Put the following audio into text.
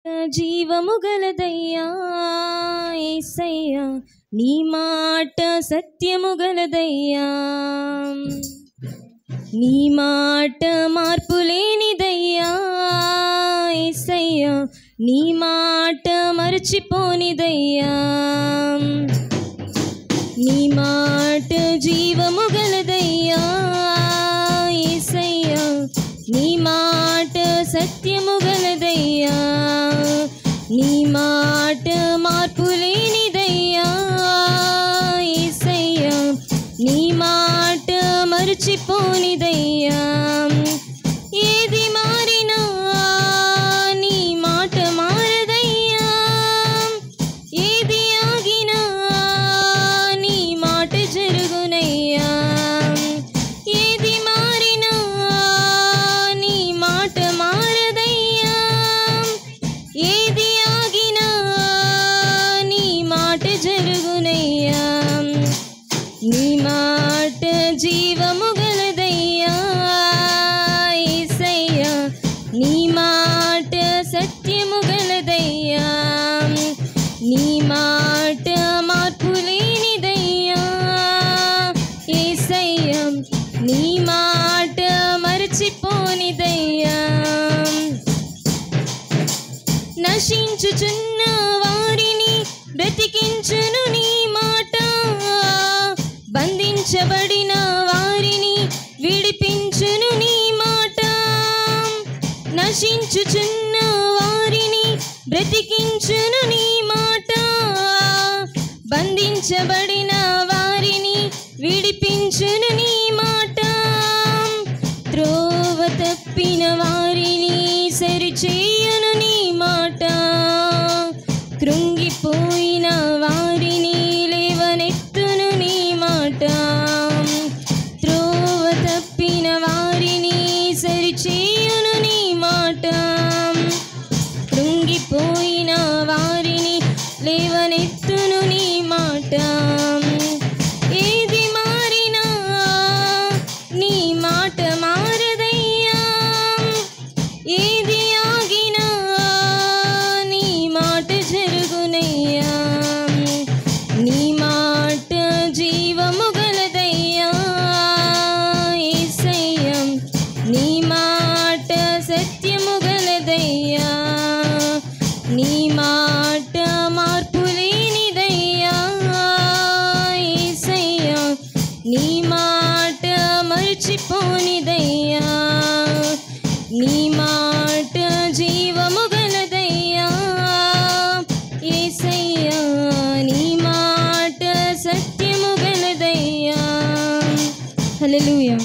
జీవము గలదయ్యా యేసయ్యా, నీ మాట సత్యము గలదయ్యా, నీ మాట మార్పు లేనిదయ్యా యేసయ్యా, నీ మాట మరచిపోనిదయ్యా, నీ మాట జీవము గలదయ్యా యేసయ్యా, నీ మాట సత్యము గలదయ్యా, నీ మాట మార్పు లేనిదయ్యా యేసయ్యా, నీ మాట మరచిపోనిదయ్యా. ఏది మారినా నీ మాట మారదయ్యా, ఏది ఆగినా నీ మాట జరుగునయ్యా, ఏది మారినా నీ మాట మారదయ్యా, ఏది ఆగినా నీ మాట జరుగునయ్యా. నీ మాట జీవము గలదయ్యా యేసయ్యా, నీ మాట సత్యము గలదయ్యా, నీ మాట మార్పు లేనిదయ్యా యేసయ్యా, నీ మాట మరచిపోనిదయ్యా. నశించుచున్న వారిని బ్రతికించును నీ మాట, బంధించబడిన వారిని విడిపించును నీ మాట, నశించుచున్న వారిని బ్రతికించును నీ మాట, బంధించబడిన వారిని విడిపించును నీ మాట, త్రోవ తప్పిన వారిని సరిచేయును నీ మాట, కృంగిపోయిన వారిని లేవనెత్తును నీ మాట, త్రోవ తప్పిన వారిని సరిచేయును నీ మాట, కృంగిపోయిన వారిని లేవనెత్తును నీ మాట. ఏది మారినా నీ మాట మారదయ్యా, ఏది ఆగినా నీ మాట జరుగునయ్యా. నీ మాట జీవము గలదయ్యా యేసయ్యా, నీ మాట సత్యము గలదయ్యా, నీ మాట మార్పు లేనిదయ్యా యేసయ్యా, నీ మాట మరచిపోనిదయ్యా, నీ మాట జీవము గలదయ్యా యేసయ్యా, నీ మాట సత్యము గలదయ్యా. హల్లెలూయా.